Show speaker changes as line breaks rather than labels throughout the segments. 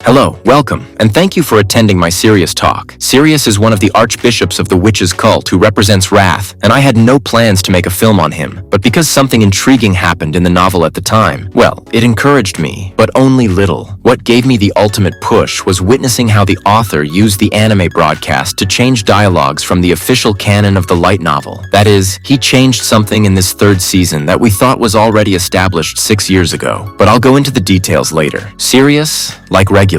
Hello, welcome, and thank you for attending my Sirius talk. Sirius is one of the archbishops of the witches' cult who represents wrath, and I had no plans to make a film on him. But because something intriguing happened in the novel at the time, well, it encouraged me, but only little. What gave me the ultimate push was witnessing how the author used the anime broadcast to change dialogues from the official canon of the light novel. That is, he changed something in this third season that we thought was already established 6 years ago. But I'll go into the details later. Sirius, like Regulus,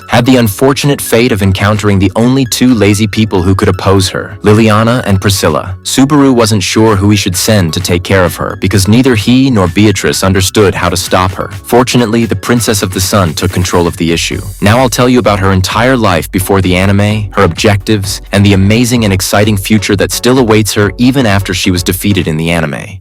had the unfortunate fate of encountering the only two lazy people who could oppose her, Liliana and Priscilla. Subaru wasn't sure who he should send to take care of her because neither he nor Beatrice understood how to stop her. Fortunately, the Princess of the Sun took control of the issue. Now I'll tell you about her entire life before the anime, her objectives, and the amazing and exciting future that still awaits her even after she was defeated in the anime.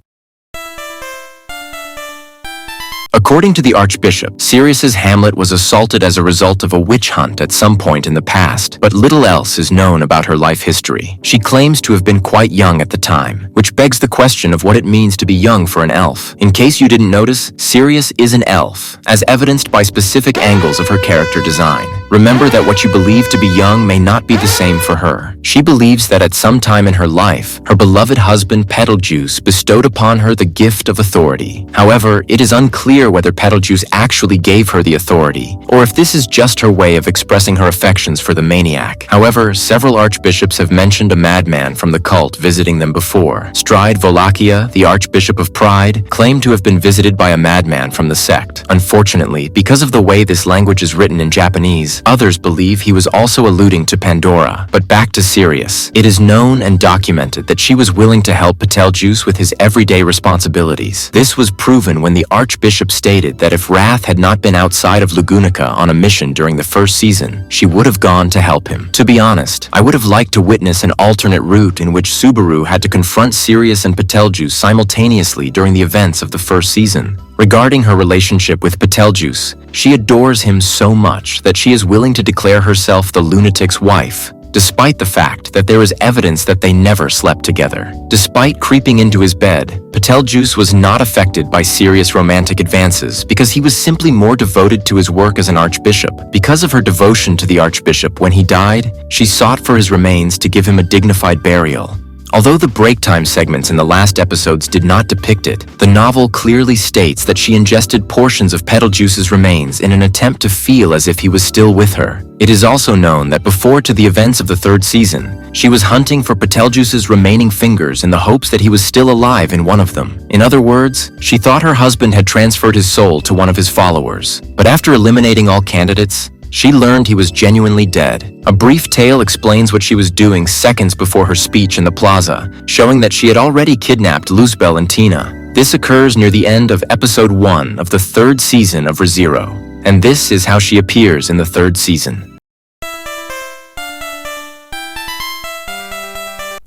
According to the Archbishop, Sirius's hamlet was assaulted as a result of a witch hunt at some point in the past, but little else is known about her life history. She claims to have been quite young at the time, which begs the question of what it means to be young for an elf. In case you didn't notice, Sirius is an elf, as evidenced by specific angles of her character design. Remember that what you believe to be young may not be the same for her. She believes that at some time in her life, her beloved husband Betelgeuse bestowed upon her the gift of authority. However, it is unclear whether Betelgeuse actually gave her the authority, or if this is just her way of expressing her affections for the maniac. However, several archbishops have mentioned a madman from the cult visiting them before. Stride Wallachia, the Archbishop of Pride, claimed to have been visited by a madman from the sect. Unfortunately, because of the way this language is written in Japanese, others believe he was also alluding to Pandora. But back to Sirius. It is known and documented that she was willing to help Betelgeuse with his everyday responsibilities. This was proven when the Archbishop stated that if Wrath had not been outside of Lugunica on a mission during the first season, she would have gone to help him. To be honest, I would have liked to witness an alternate route in which Subaru had to confront Sirius and Betelgeuse simultaneously during the events of the first season. Regarding her relationship with Betelgeuse, she adores him so much that she is willing to declare herself the lunatic's wife, despite the fact that there is evidence that they never slept together. Despite creeping into his bed, Betelgeuse was not affected by Sirius' romantic advances because he was simply more devoted to his work as an archbishop. Because of her devotion to the archbishop when he died, she sought for his remains to give him a dignified burial. Although the break time segments in the last episodes did not depict it, the novel clearly states that she ingested portions of Betelgeuse's remains in an attempt to feel as if he was still with her. It is also known that before to the events of the third season, she was hunting for Betelgeuse's remaining fingers in the hopes that he was still alive in one of them. In other words, she thought her husband had transferred his soul to one of his followers. But after eliminating all candidates, she learned he was genuinely dead. A brief tale explains what she was doing seconds before her speech in the plaza, showing that she had already kidnapped Luzbel and Tina. This occurs near the end of episode 1 of the third season of ReZero, and this is how she appears in the third season.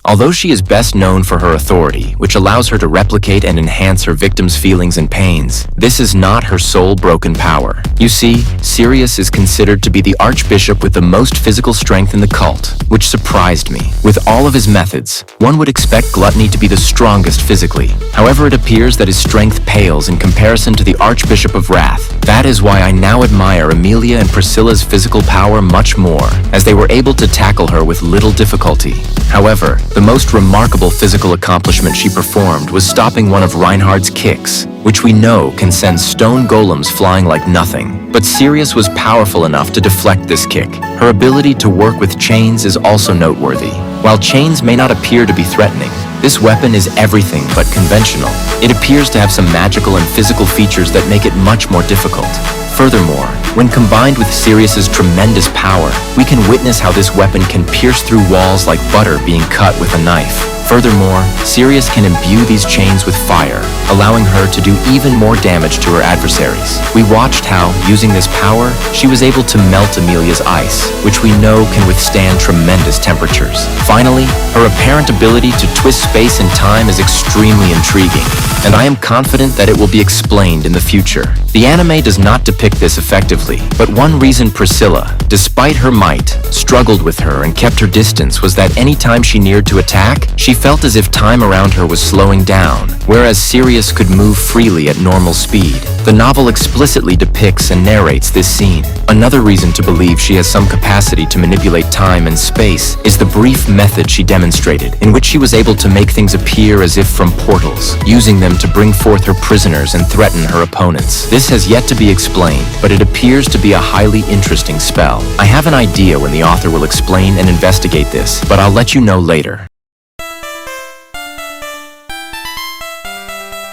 Although she is best known for her authority, which allows her to replicate and enhance her victims' feelings and pains, this is not her sole broken power. You see, Sirius is considered to be the archbishop with the most physical strength in the cult, which surprised me. With all of his methods, one would expect Gluttony to be the strongest physically. However, it appears that his strength pales in comparison to the Archbishop of Wrath. That is why I now admire Emilia and Priscilla's physical power much more, as they were able to tackle her with little difficulty. However, the most remarkable physical accomplishment she performed was stopping one of Reinhardt's kicks, which we know can send stone golems flying like nothing. But Sirius was powerful enough to deflect this kick. Her ability to work with chains is also noteworthy. While chains may not appear to be threatening, this weapon is everything but conventional. It appears to have some magical and physical features that make it much more difficult. Furthermore, when combined with Sirius's tremendous power, we can witness how this weapon can pierce through walls like butter being cut with a knife. Furthermore, Sirius can imbue these chains with fire, allowing her to do even more damage to her adversaries. We watched how, using this power, she was able to melt Emilia's ice, which we know can withstand tremendous temperatures. Finally, her apparent ability to twist space and time is extremely intriguing, and I am confident that it will be explained in the future. The anime does not depict this effectively, but one reason Priscilla, despite her might, struggled with her and kept her distance was that anytime she neared to attack, she felt as if time around her was slowing down, whereas Sirius could move freely at normal speed. The novel explicitly depicts and narrates this scene. Another reason to believe she has some capacity to manipulate time and space is the brief method she demonstrated, in which she was able to make things appear as if from portals, using them to bring forth her prisoners and threaten her opponents. This has yet to be explained, but it appears to be a highly interesting spell. I have an idea when the author will explain and investigate this, but I'll let you know later.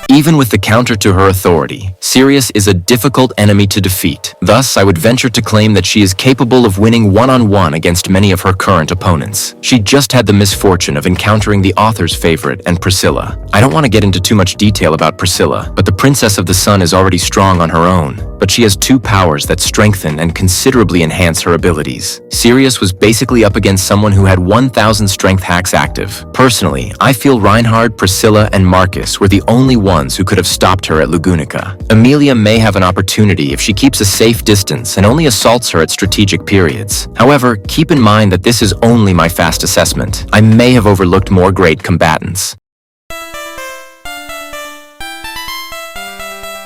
Even with the counter to her authority, Sirius is a difficult enemy to defeat. Thus, I would venture to claim that she is capable of winning one-on-one against many of her current opponents. She just had the misfortune of encountering the author's favorite and Priscilla. I don't want to get into too much detail about Priscilla, but the Princess of the Sun is already strong on her own. But she has two powers that strengthen and considerably enhance her abilities. Sirius was basically up against someone who had 1,000 strength hacks active. Personally, I feel Reinhard, Priscilla, and Marcus were the only ones who could have stopped her at Lugunica. Emilia may have an opportunity if she keeps a safe distance and only assaults her at strategic periods. However, keep in mind that this is only my fast assessment. I may have overlooked more great combatants.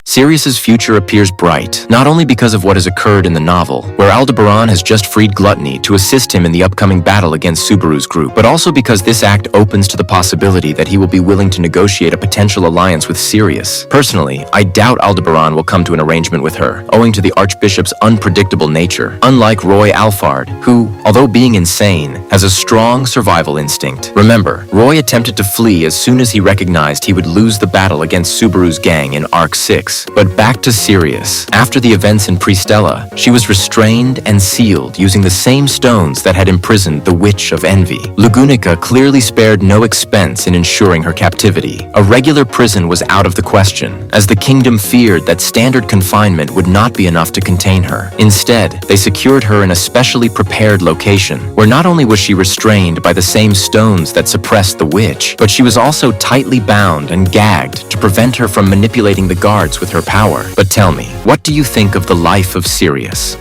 Sirius's future appears bright, not only because of what has occurred in the novel, where Aldebaran has just freed Gluttony to assist him in the upcoming battle against Subaru's group, but also because this act opens to the possibility that he will be willing to negotiate a potential alliance with Sirius. Personally, I doubt Aldebaran will come to an arrangement with her, owing to the Archbishop's unpredictable nature, unlike Roy Alphard, who, although being insane, has a strong survival instinct. Remember, Roy attempted to flee as soon as he recognized he would lose the battle against Subaru's gang in Arc 6. But back to Sirius. After the events in Pristella, she was restrained and sealed using the same stones that had imprisoned the Witch of Envy. Lugunica clearly spared no expense in ensuring her captivity. A regular prison was out of the question, as the kingdom feared that standard confinement would not be enough to contain her. Instead, they secured her in a specially prepared location, where not only was she restrained by the same stones that suppressed the witch, but she was also tightly bound and gagged to prevent her from manipulating the guards with her power. But tell me, what do you think of the life of Sirius?